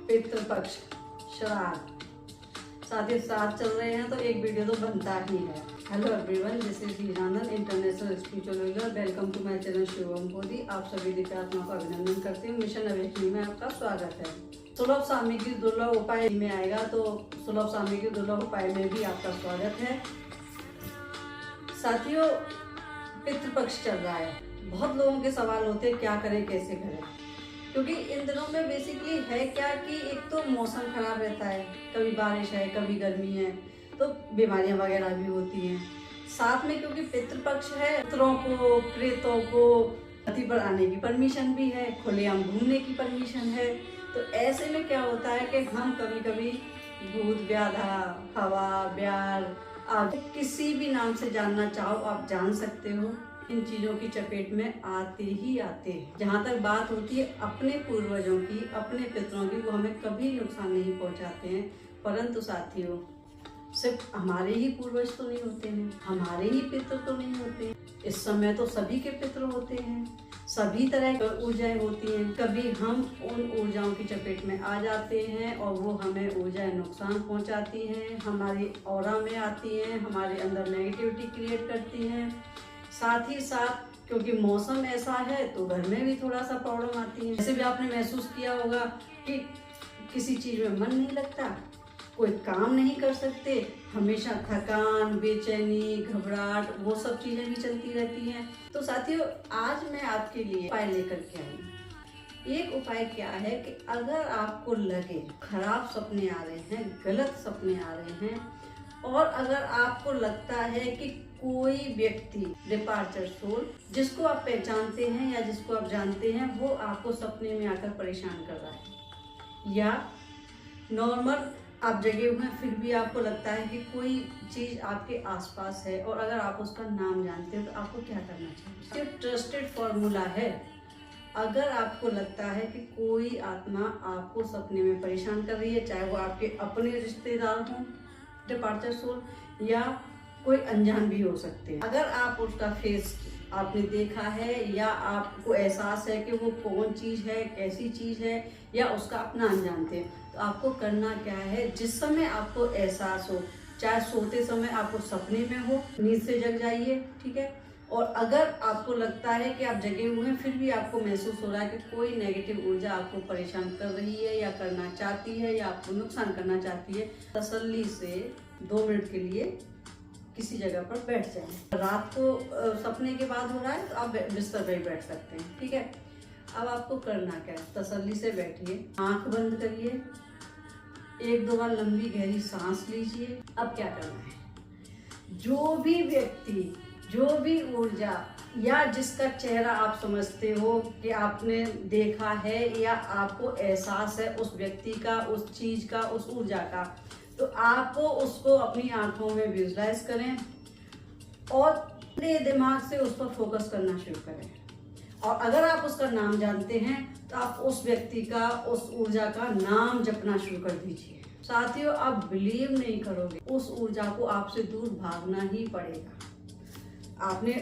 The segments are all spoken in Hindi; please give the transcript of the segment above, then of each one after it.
पितृपक्ष, श्राद्ध साथ चल रहे हैं तो एक वीडियो तो बनता ही है। Hello everyone, this is Hiranand, international spiritual healer. Welcome to my channel Shivam Bodhi. आप सभी दिव्यात्माओं का अभिनंदन करती हूँ। मिशन अवेकनिंग में आपका स्वागत है। सुलभ सामग्री दुर्लभ उपाय में आएगा तो सुलभ सामग्री दुर्लभ उपाय में भी आपका स्वागत है। साथियों, पितृपक्ष चल रहा है। बहुत लोगों के सवाल होते हैं क्या करें, कैसे करें, क्योंकि इन दिनों में बेसिकली है क्या कि एक तो मौसम खराब रहता है, कभी बारिश है कभी गर्मी है, तो बीमारियां वगैरह भी होती हैं। साथ में क्योंकि पितृपक्ष है, पितरों को प्रेतों को धरती पर आने की परमिशन भी है, खुलेआम घूमने की परमिशन है। तो ऐसे में क्या होता है कि हम कभी कभी भूत, व्याधा, हवा, ब्याल, आप किसी भी नाम से जानना चाहो आप जान सकते हो। इन चीजों की चपेट में आते ही आते हैं। जहाँ तक बात होती है अपने पूर्वजों की, अपने पितरों की, वो हमें कभी नुकसान नहीं पहुँचाते हैं। परंतु साथियों, सिर्फ हमारे ही पूर्वज तो नहीं होते हैं, हमारे ही पितृ तो नहीं होते हैं। इस समय तो सभी के पितृ होते हैं, सभी तरह की ऊर्जाएं होती हैं। कभी हम उन ऊर्जाओं की चपेट में आ जाते हैं और वो हमें ऊर्जाएं नुकसान पहुंचाती हैं, हमारी ऑरा में आती हैं, हमारे अंदर नेगेटिविटी क्रिएट करती हैं। साथ ही साथ क्योंकि मौसम ऐसा है तो घर में भी थोड़ा सा प्रॉब्लम आती है। ऐसे भी आपने महसूस किया होगा कि किसी चीज में मन नहीं लगता, कोई काम नहीं कर सकते, हमेशा थकान, बेचैनी, घबराहट, वो सब चीजें भी चलती रहती हैं। तो साथियों, आज मैं आपके लिए उपाय लेकर के आई हूँ। एक उपाय क्या है कि अगर आपको लगे खराब सपने आ रहे हैं, गलत सपने आ रहे हैं, और अगर आपको लगता है कि कोई व्यक्ति डिपार्चर सोल जिसको आप पहचानते हैं या जिसको आप जानते हैं वो आपको सपने में आकर परेशान कर रहा है, या नॉर्मल आप जगे हुए हैं फिर भी आपको लगता है कि कोई चीज आपके आसपास है और अगर आप उसका नाम जानते हैं तो आपको क्या करना चाहिए। ये ट्रस्टेड फॉर्मूला है। अगर आपको लगता है कि कोई आत्मा आपको सपने में परेशान कर रही है, चाहे वो आपके अपने रिश्तेदार हों डिपार्चर सोल, या कोई अनजान भी हो सकते हैं, अगर आप उसका फेस आपने देखा है या आपको एहसास है कि वो कौन चीज है, कैसी चीज है, या उसका अपना जानते हैं, तो आपको करना क्या है। जिस समय आपको एहसास हो, चाहे सोते समय आपको सपने में हो, नींद से जग जाइए, ठीक है। और अगर आपको लगता है कि आप जगे हुए हैं फिर भी आपको महसूस हो रहा है कि कोई नेगेटिव ऊर्जा आपको परेशान कर रही है या करना चाहती है या आपको नुकसान करना चाहती है, तसल्ली से 2 मिनट के लिए किसी जगह पर बैठ जाएं। रात को सपने के बाद हो रहा है तो आप बिस्तर पर ही बैठ सकते हैं, ठीक है। अब आपको करना क्या है, तसल्ली से बैठिए, आंख बंद करिए, 1-2 बार लंबी गहरी सांस लीजिए। अब क्या करना है, जो भी व्यक्ति, जो भी ऊर्जा या जिसका चेहरा आप समझते हो कि आपने देखा है या आपको एहसास है उस व्यक्ति का, उस चीज का, उस ऊर्जा का, तो आपको उसको अपनी आंखों में विजुलाइज करें और अपने दिमाग से उस पर फोकस करना शुरू करें। और अगर आप उसका नाम जानते हैं तो आप उस व्यक्ति का, उस ऊर्जा का नाम जपना शुरू कर दीजिए। साथियों, आप बिलीव नहीं करोगे, उस ऊर्जा को आपसे दूर भागना ही पड़ेगा। आपने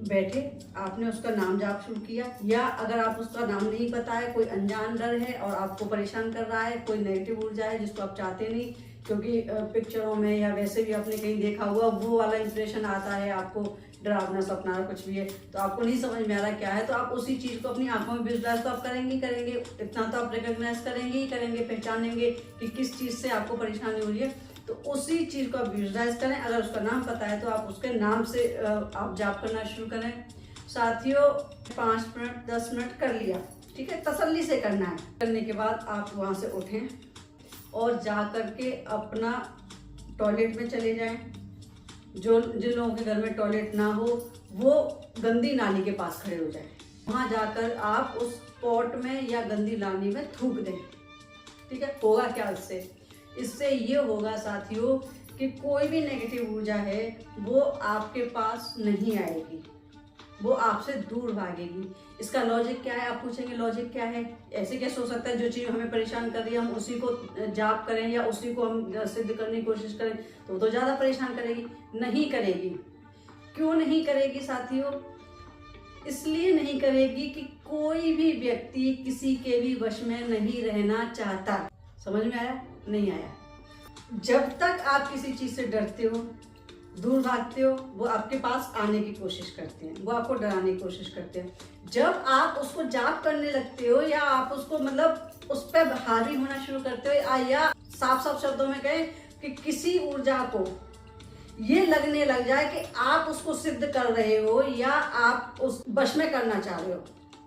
बैठे, आपने उसका नाम जाप शुरू किया, या अगर आप उसका नाम नहीं पता है, कोई अनजान डर है और आपको परेशान कर रहा है, कोई नेगेटिव ऊर्जा है जिसको आप चाहते नहीं, क्योंकि पिक्चरों में या वैसे भी आपने कहीं देखा हुआ वो वाला इंप्रेशन आता है, आपको डरावना सपना कुछ भी है तो आपको नहीं समझ में आ रहा क्या है, तो आप उसी चीज को अपनी आंखों में विजुलाइज तो आप करेंगे, इतना तो आप रिकॉग्नाइज करेंगे ही करेंगे, पहचानेंगे कि किस चीज से आपको परेशानी हो रही है, तो उसी चीज को आप विजुलाइज करें। अगर उसका नाम पता है तो आप उसके नाम से आप जाप करना शुरू करें। साथियों, 5 मिनट 10 मिनट कर लिया, ठीक है, तसल्ली से करना है। करने के बाद आप वहां से उठें और जा करके अपना टॉयलेट में चले जाएं। जिन लोगों के घर में टॉयलेट ना हो वो गंदी नाली के पास खड़े हो जाएं। वहां जाकर आप उस पॉट में या गंदी नाली में थूक दें, ठीक है। होगा क्या इससे ये होगा साथियों कि कोई भी नेगेटिव ऊर्जा है वो आपके पास नहीं आएगी, वो आपसे दूर भागेगी। इसका लॉजिक क्या है, आप पूछेंगे लॉजिक क्या है, ऐसे कैसे हो सकता है जो चीज हमें परेशान कर रही है हम उसी को जाप करें या उसी को हम सिद्ध करने की कोशिश करें तो ज्यादा परेशान करेगी। नहीं करेगी। क्यों नहीं करेगी साथियों? इसलिए नहीं करेगी कि कोई भी व्यक्ति किसी के भी वश में नहीं रहना चाहता। समझ में आया? नहीं आया? जब तक आप किसी चीज से डरते हो, दूर भागते हो, वो आपके पास आने की कोशिश करते हैं, वो आपको डराने की कोशिश करते हैं। जब आप उसको जाप करने लगते हो या आप उसको मतलब उस पर हावी होना शुरू करते हो, या साफ साफ शब्दों में कहें कि किसी ऊर्जा को ये लगने लग जाए कि आप उसको सिद्ध कर रहे हो या आप उस वश में करना चाह रहे हो,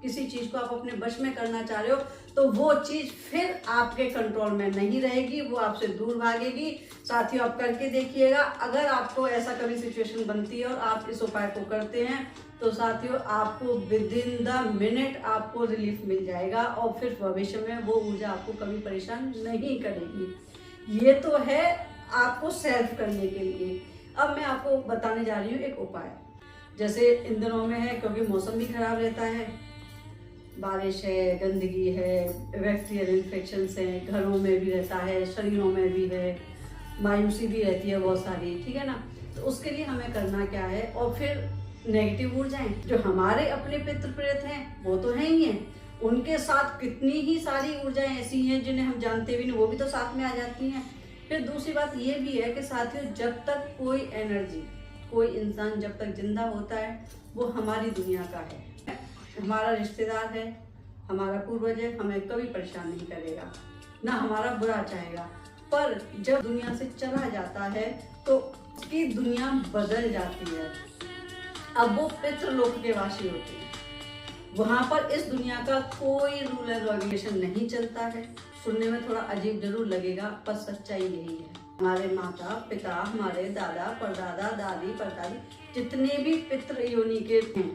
किसी चीज को आप अपने वश में करना चाह रहे हो, तो वो चीज फिर आपके कंट्रोल में नहीं रहेगी, वो आपसे दूर भागेगी। साथियों, आप करके देखिएगा। अगर आपको ऐसा कभी सिचुएशन बनती है और आप इस उपाय को करते हैं तो साथियों आपको विद इन द मिनट आपको रिलीफ मिल जाएगा और फिर भविष्य में वो ऊर्जा आपको कभी परेशान नहीं करेगी। ये तो है आपको सेल्फ करने के लिए। अब मैं आपको बताने जा रही हूँ एक उपाय। जैसे इन दिनों में है, क्योंकि मौसम भी खराब रहता है, बारिश है, गंदगी है, बैक्टीरियल इन्फेक्शंस हैं, घरों में भी रहता है, शरीरों में भी है, मायूसी भी रहती है बहुत सारी, ठीक है ना। तो उसके लिए हमें करना क्या है, और फिर नेगेटिव ऊर्जाएं जो हमारे अपने पितृ प्रेत हैं वो तो है ही हैं, उनके साथ कितनी ही सारी ऊर्जाएं ऐसी हैं जिन्हें हम जानते भी नहीं, वो भी तो साथ में आ जाती हैं। फिर दूसरी बात ये भी है कि साथियों, जब तक कोई एनर्जी, कोई इंसान जब तक जिंदा होता है वो हमारी दुनिया का है, हमारा रिश्तेदार है, हमारा पूर्वज है, हमें कभी परेशान नहीं करेगा, ना हमारा बुरा चाहेगा। पर जब दुनिया से चला जाता है तो उसकी दुनिया बदल जाती है। अब वो पितृलोक के वासी होते हैं, वहां पर इस दुनिया का कोई रूल एंड रेगुलेशन नहीं चलता है। सुनने में थोड़ा अजीब जरूर लगेगा पर सच्चाई यही है। हमारे माता पिता, हमारे दादा परदादा, दादी परदादी, जितने भी पितृ योनि के हैं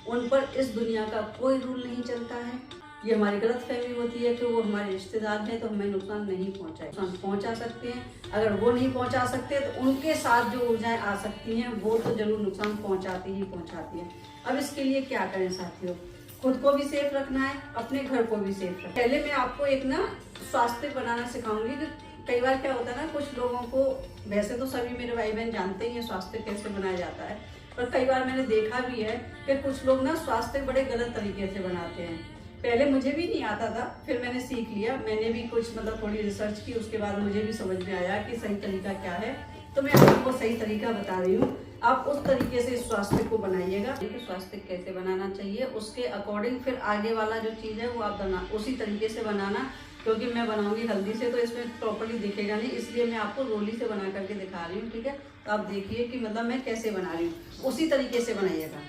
उन पर इस दुनिया का कोई रूल नहीं चलता है। ये हमारी गलत फहमी होती है कि वो हमारे रिश्तेदार हैं तो हमें नुकसान नहीं पहुंचाए, नुकसान पहुंचा सकते हैं। अगर वो नहीं पहुंचा सकते तो उनके साथ जो ऊर्जाएं आ सकती हैं वो तो जरूर नुकसान पहुंचाती ही पहुंचाती है। अब इसके लिए क्या करें साथियों? खुद को भी सेफ रखना है, अपने घर को भी सेफ रखना है। पहले मैं आपको एक ना स्वास्थ्य बनाना सिखाऊंगी कि कई बार क्या होता है ना, कुछ लोगों को, वैसे तो सभी मेरे भाई बहन जानते ही हैं स्वास्थ्य कैसे बनाया जाता है, पर कई बार मैंने देखा भी है कि कुछ लोग ना स्वास्थ्य बड़े गलत तरीके से बनाते हैं। पहले मुझे भी नहीं आता था, फिर मैंने सीख लिया, मैंने भी कुछ मतलब थोड़ी रिसर्च की, उसके बाद मुझे भी समझ में आया कि सही तरीका क्या है। तो मैं आपको सही तरीका बता रही हूँ, आप उस तरीके से स्वास्थ्य को बनाइएगा। स्वास्थ्य कैसे बनाना चाहिए उसके अकॉर्डिंग फिर आगे वाला जो चीज़ है वो आप उसी तरीके से बनाना, क्योंकि मैं बनाऊंगी हल्दी से तो इसमें प्रॉपर्ली दिखेगा नहीं, इसलिए मैं आपको रोली से बना करके दिखा रही हूँ, ठीक है। तो आप देखिए कि मतलब मैं कैसे बना रही हूँ, उसी तरीके से बनाइएगा,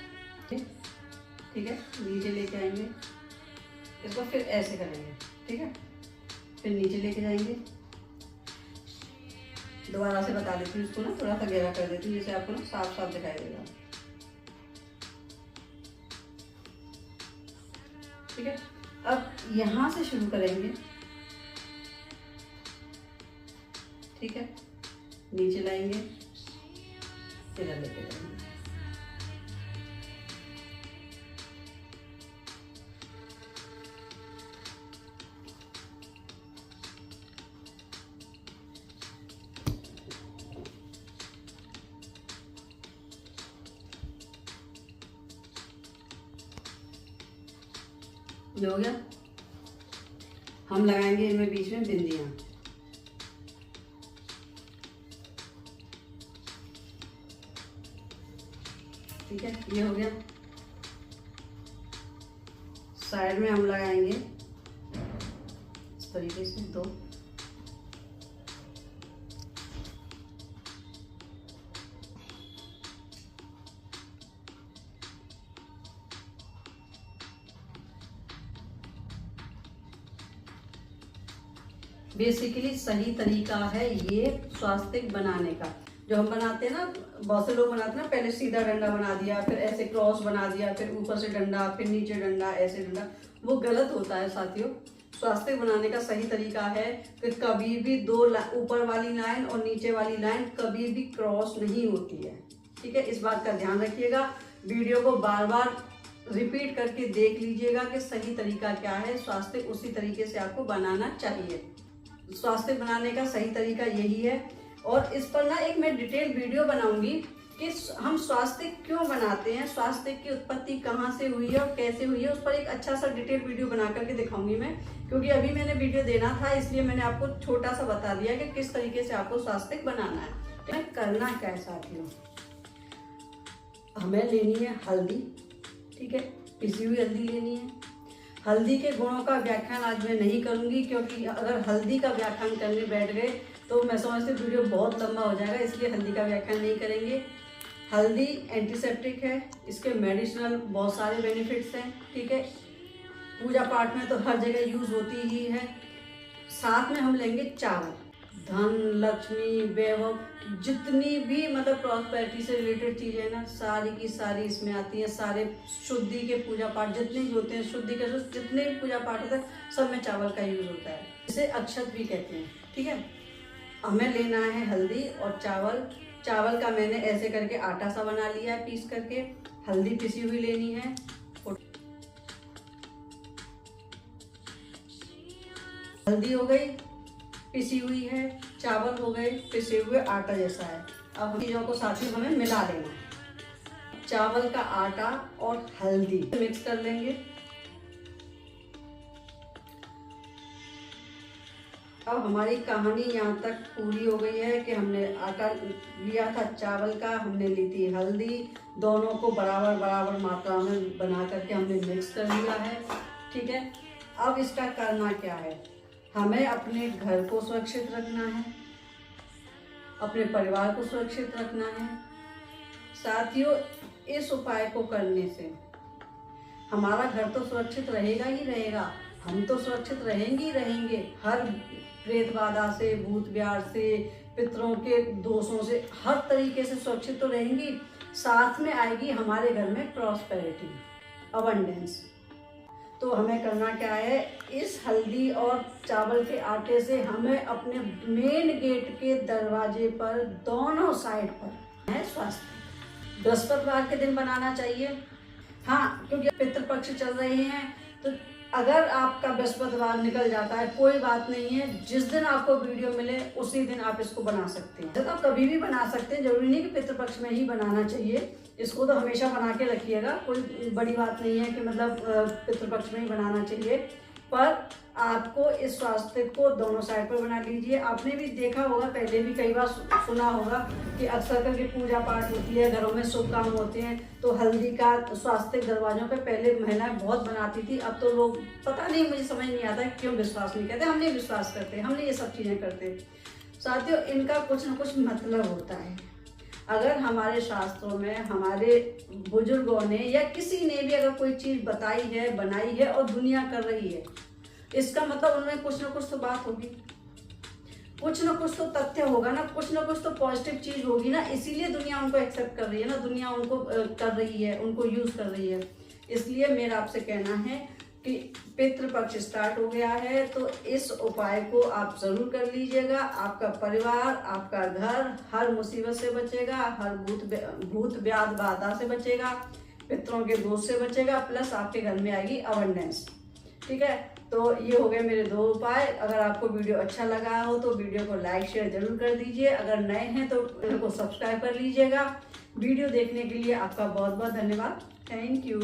ठीक है। नीचे लेके आएंगे इसको, फिर ऐसे करेंगे, ठीक है। फिर नीचे लेके जाएंगे, दोबारा से बता देती हूँ, इसको ना थोड़ा सा गहरा कर देती हूँ जिससे आपको ना साफ साफ दिखाई देगा, ठीक है। अब यहाँ से शुरू करेंगे, ठीक है। नीचे लाएंगे, इधर लेके जाएंगे, ये हो गया। हम लगाएंगे इनमें बीच में बिंदियां, ठीक है। ये हो गया। साइड में हम लगाएंगे इस तरीके से दो, बेसिकली सही तरीका है ये स्वास्तिक बनाने का। जो हम बनाते हैं ना, बहुत से लोग बनाते हैं ना, पहले सीधा डंडा बना दिया, फिर ऐसे क्रॉस बना दिया, फिर ऊपर से डंडा, फिर नीचे डंडा, ऐसे डंडा, वो गलत होता है साथियों। स्वास्तिक बनाने का सही तरीका है कि कभी भी दो ऊपर वाली लाइन और नीचे वाली लाइन कभी भी क्रॉस नहीं होती है, ठीक है। इस बात का ध्यान रखिएगा। वीडियो को बार बार रिपीट करके देख लीजिएगा कि सही तरीका क्या है। स्वास्तिक उसी तरीके से आपको बनाना चाहिए। स्वास्तिक बनाने का सही तरीका यही है। और इस पर ना एक मैं डिटेल वीडियो बनाऊंगी कि हम स्वास्थ्य क्यों बनाते हैं, स्वास्थ्य की उत्पत्ति कहाँ से हुई है और कैसे हुई है, उस पर एक अच्छा सा डिटेल वीडियो बना करके दिखाऊंगी मैं। क्योंकि अभी मैंने वीडियो देना था, इसलिए मैंने आपको छोटा सा बता दिया कि किस तरीके से आपको स्वास्थ्य बनाना है। तो करना क्या है साथियों, हमें लेनी है हल्दी, ठीक है, पिसी हुई हल्दी लेनी है। हल्दी के गुणों का व्याख्यान आज मैं नहीं करूंगी, क्योंकि अगर हल्दी का व्याख्यान करने बैठ गए तो मैं समझती हूँ वीडियो बहुत लंबा हो जाएगा, इसलिए हल्दी का व्याख्यान नहीं करेंगे। हल्दी एंटीसेप्टिक है, इसके मेडिसिनल बहुत सारे बेनिफिट्स हैं, ठीक है। पूजा पाठ में तो हर जगह यूज होती ही है। साथ में हम लेंगे चावल, धन, लक्ष्मी, वैभव, जितनी भी मतलब प्रॉस्पेरिटी से रिलेटेड चीजें ना, सारी की सारी इसमें आती है। सारे शुद्धि के पूजा पाठ जितने भी होते हैं, शुद्धि के जितने भी पूजा पाठ होते हैं, सब में चावल का यूज होता है। इसे अक्षत भी कहते हैं, ठीक है। हमें लेना है हल्दी और चावल। चावल का मैंने ऐसे करके आटा सा बना लिया है पीस करके। हल्दी पिसी हुई लेनी है, हल्दी हो गई पिसी हुई है, चावल हो गए पिसे हुए आटा जैसा है। अब चीज़ों को साथ ही हमें मिला लेना है। चावल का आटा और हल्दी मिक्स कर लेंगे। अब हमारी कहानी यहाँ तक पूरी हो गई है कि हमने आटा लिया था चावल का, हमने ली थी हल्दी, दोनों को बराबर बराबर मात्रा में बना करके हमने मिक्स कर लिया है, ठीक है। अब इसका करना क्या है, हमें अपने घर को सुरक्षित रखना है, अपने परिवार को सुरक्षित रखना है। साथियों, इस उपाय को करने से हमारा घर तो सुरक्षित रहेगा ही रहेगा, हम तो सुरक्षित रहेंगे ही रहेंगे। हर प्रेत बाधा से, भूत व्याध से, पितरों के दोषों से, हर तरीके से सुरक्षित तो रहेंगी। साथ में आएगी हमारे घर में प्रॉस्पेरिटी, अबंडेंस। तो हमें करना क्या है, इस हल्दी और चावल के आटे से हमें अपने मेन गेट के दरवाजे पर दोनों साइड पर है स्वास्थ्य। बृहस्पतिवार के दिन बनाना चाहिए, हाँ, क्योंकि पितृपक्ष चल रहे हैं। तो अगर आपका बृहस्पतिवार निकल जाता है कोई बात नहीं है, जिस दिन आपको वीडियो मिले उसी दिन आप इसको बना सकते हैं। तो आप कभी भी बना सकते हैं, जरूरी नहीं कि पितृपक्ष में ही बनाना चाहिए। इसको तो हमेशा बना के रखिएगा, कोई बड़ी बात नहीं है कि मतलब पितृपक्ष में ही बनाना चाहिए। पर आपको इस स्वास्थ्य को दोनों साइड पर बना लीजिए। आपने भी देखा होगा, पहले भी कई बार सुना होगा कि अक्सर करके पूजा पाठ होती है, घरों में शुभ काम होते हैं, तो हल्दी का स्वास्थ्य दरवाजों पे पहले महिलाएं बहुत बनाती थी। अब तो लोग पता नहीं, मुझे समझ नहीं आता क्यों विश्वास नहीं करते। हम नहीं विश्वास करते, हम नहीं ये सब चीज़ें करते। साथियों, इनका कुछ ना कुछ मतलब होता है। अगर हमारे शास्त्रों में हमारे बुजुर्गों ने या किसी ने भी अगर कोई चीज बताई है, बनाई है और दुनिया कर रही है, इसका मतलब उनमें कुछ ना कुछ तो बात होगी, कुछ ना कुछ तो तथ्य होगा ना, कुछ ना कुछ तो पॉजिटिव चीज होगी ना। इसीलिए दुनिया उनको एक्सेप्ट कर रही है ना, दुनिया उनको कर रही है, उनको यूज कर रही है। इसलिए मेरा आपसे कहना है कि पितृपक्ष स्टार्ट हो गया है, तो इस उपाय को आप जरूर कर लीजिएगा। आपका परिवार, आपका घर हर मुसीबत से बचेगा, हर भूत व्याध बाधा से बचेगा, पितरों के दोष से बचेगा, प्लस आपके घर में आएगी अबंडेंस, ठीक है। तो ये हो गए मेरे 2 उपाय। अगर आपको वीडियो अच्छा लगा हो तो वीडियो को लाइक शेयर जरूर कर दीजिए। अगर नए हैं तो इनको सब्सक्राइब कर लीजिएगा। वीडियो देखने के लिए आपका बहुत बहुत धन्यवाद। Thank you.